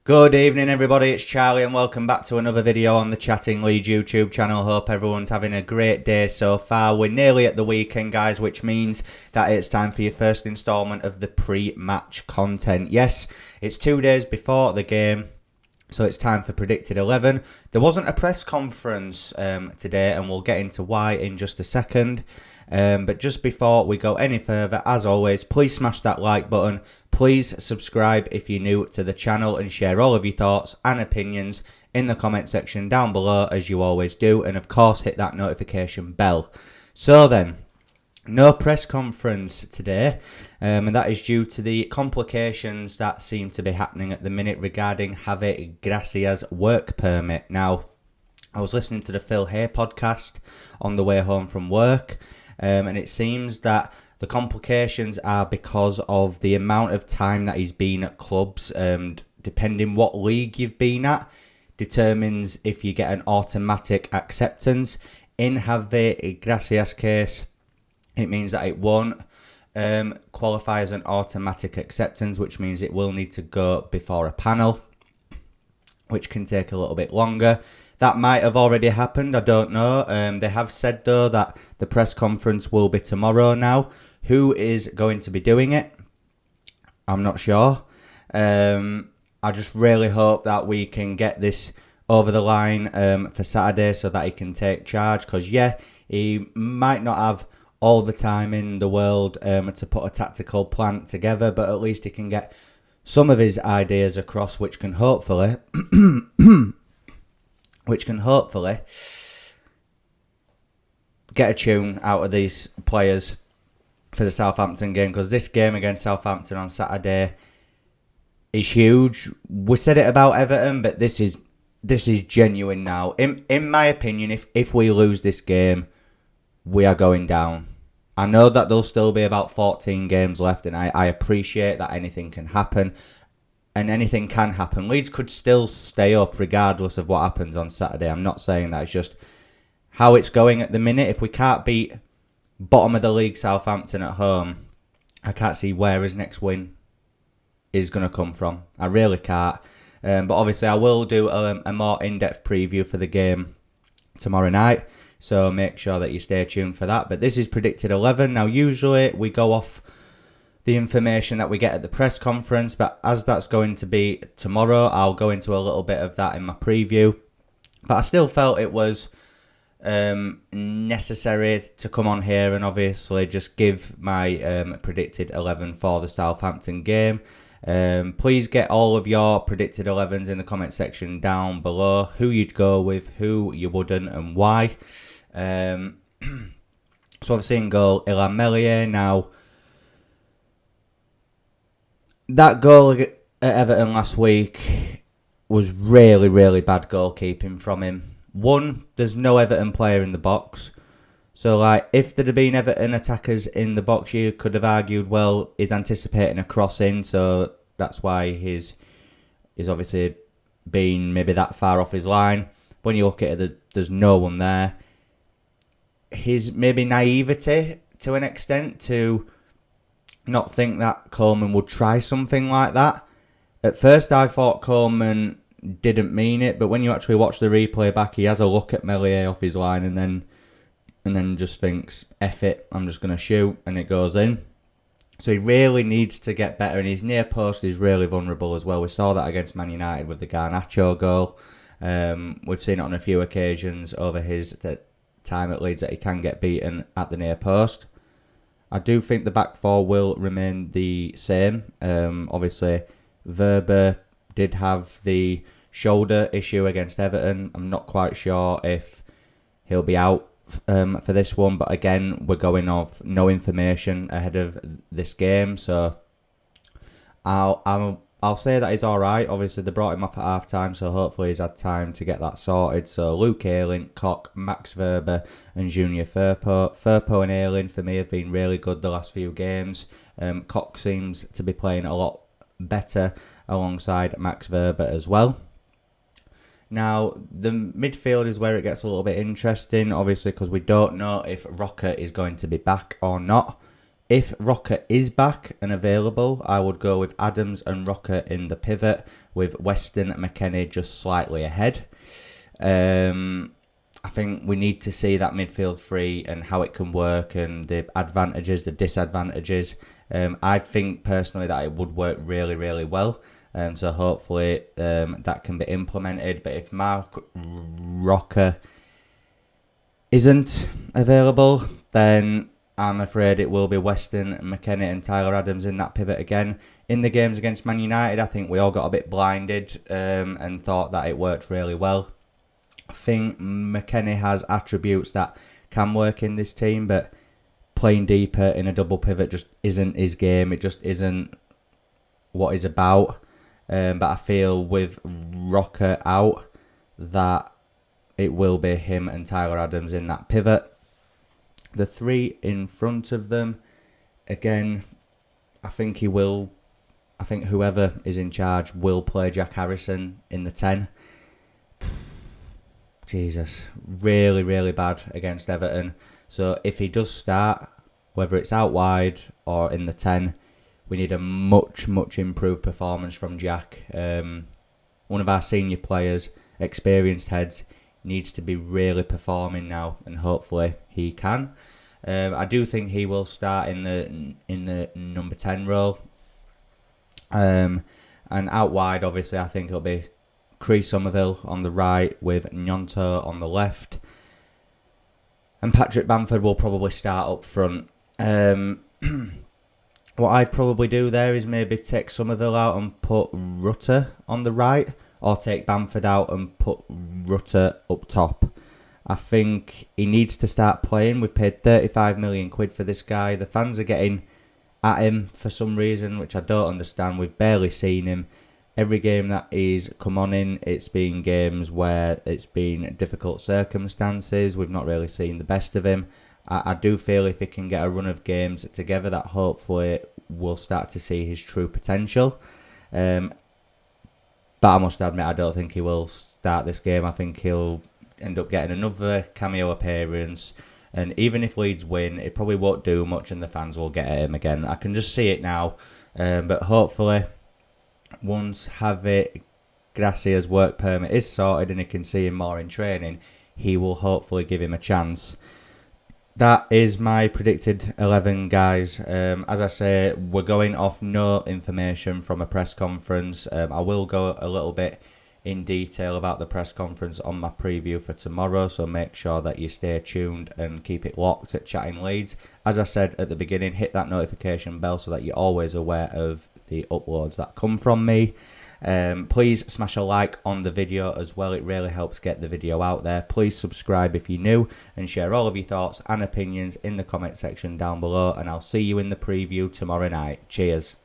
Good evening everybody, it's Charlie and welcome back to another video on the Chatting Leeds YouTube channel. Hope everyone's having a great day so far. We're nearly at the weekend guys, which means that it's time for your first instalment of the pre-match content. Yes, it's 2 days before the game, so it's time for Predicted 11. There wasn't a press conference today and we'll get into why in just a second. But just before we go any further, as always, please smash that like button. Please subscribe if you're new to the channel and share all of your thoughts and opinions in the comment section down below as you always do. And of course, hit that notification bell. So then, no press conference today, and that is due to the complications that seem to be happening at the minute regarding Javi Gracia's work permit. Now, I was listening to the Phil Hay podcast on the way home from work, and it seems that the complications are because of the amount of time that he's been at clubs, and depending what league you've been at, determines if you get an automatic acceptance. In Javi Gracia's case, it means that it won't qualify as an automatic acceptance, which means it will need to go before a panel, which can take a little bit longer. That might have already happened, I don't know. They have said, though, that the press conference will be tomorrow now. Who is going to be doing it? I'm not sure. I just really hope that we can get this over the line for Saturday so that he can take charge. Because, yeah, he might not have all the time in the world to put a tactical plan together, but at least he can get some of his ideas across, which can hopefully... get a tune out of these players for the Southampton game, because this game against Southampton on Saturday is huge. We said it about Everton, but this is genuine now. In my opinion, if we lose this game, we are going down. I know that there'll still be about 14 games left, and I appreciate that anything can happen. And anything can happen. Leeds could still stay up regardless of what happens on Saturday. I'm not saying that. It's just how it's going at the minute. If we can't beat bottom of the league Southampton at home, I can't see where his next win is going to come from. I really can't. But obviously I will do a more in-depth preview for the game tomorrow night. So make sure that you stay tuned for that. But this is Predicted 11. Now usually we go off the information that we get at the press conference, but as that's going to be tomorrow, I'll go into a little bit of that in my preview. But I still felt it was necessary to come on here and obviously just give my predicted 11 for the Southampton game. Please get all of your predicted 11s in the comment section down below, who you'd go with, who you wouldn't, and why. So obviously in goal, Elland. Now, that goal at Everton last week was really, really bad goalkeeping from him. One, there's no Everton player in the box. So, like, if there had been Everton attackers in the box, you could have argued, well, he's anticipating a crossing, so that's why he's obviously been maybe that far off his line. When you look at it, there's no one there. His maybe naivety, to an extent, to not think that Coleman would try something like that. At first I thought Coleman didn't mean it, but when you actually watch the replay back, he has a look at Meslier off his line and then just thinks, F it, I'm just going to shoot, and it goes in. So he really needs to get better, and his near post is really vulnerable as well. We saw that against Man United with the Garnacho goal. We've seen it on a few occasions over his time at Leeds that he can get beaten at the near post. I do think the back four will remain the same. Obviously, Verber did have the shoulder issue against Everton. I'm not quite sure if he'll be out for this one. But again, we're going off no information ahead of this game. So I'll say that he's all right. Obviously, they brought him off at half-time, so hopefully he's had time to get that sorted. So Luke Ayling, Koch, Max Verber and Junior Firpo. Firpo and Ayling, for me, have been really good the last few games. Koch seems to be playing a lot better alongside Max Verber as well. Now, the midfield is where it gets a little bit interesting, obviously, because we don't know if Rocker is going to be back or not. If Rocker is back and available, I would go with Adams and Rocker in the pivot, with Weston McKennie just slightly ahead. I think we need to see that midfield three and how it can work and the advantages, the disadvantages. I think personally that it would work really, really well. So hopefully that can be implemented. But if Mark Rocker isn't available, then I'm afraid it will be Weston McKennie and Tyler Adams in that pivot again. In the games against Man United, I think we all got a bit blinded and thought that it worked really well. I think McKennie has attributes that can work in this team, but playing deeper in a double pivot just isn't his game. It just isn't what he's about. But I feel with Rocker out that it will be him and Tyler Adams in that pivot. The three in front of them, again, I think whoever is in charge will play Jack Harrison in the 10. Jesus, really, really bad against Everton. So if he does start, whether it's out wide or in the 10, we need a much, much improved performance from Jack. One of our senior players, experienced heads, needs to be really performing now, and hopefully he can. I do think he will start in the number 10 role. And out wide, obviously, I think it'll be Chris Somerville on the right with Gnonto on the left. And Patrick Bamford will probably start up front. What I'd probably do there is maybe take Somerville out and put Rutter on the right, or take Bamford out and put Rutter up top. I think he needs to start playing. We've paid 35 million quid for this guy. The fans are getting at him for some reason, which I don't understand. We've barely seen him. Every game that he's come on in, it's been games where it's been difficult circumstances. We've not really seen the best of him. I do feel if he can get a run of games together, that hopefully we'll start to see his true potential. But I must admit, I don't think he will start this game. I think he'll end up getting another cameo appearance. And even if Leeds win, it probably won't do much and the fans will get at him again. I can just see it now. But hopefully, once Gracia's work permit is sorted and he can see him more in training, he will hopefully give him a chance. That is my predicted 11, guys. As I say, we're going off no information from a press conference. I will go a little bit in detail about the press conference on my preview for tomorrow, so make sure that you stay tuned and keep it locked at Chatting Leeds. As I said at the beginning, hit that notification bell so that you're always aware of the uploads that come from me. Please smash a like on the video as well. It really helps get the video out there. Please subscribe if you're new and share all of your thoughts and opinions in the comment section down below, and I'll see you in the preview tomorrow night. Cheers.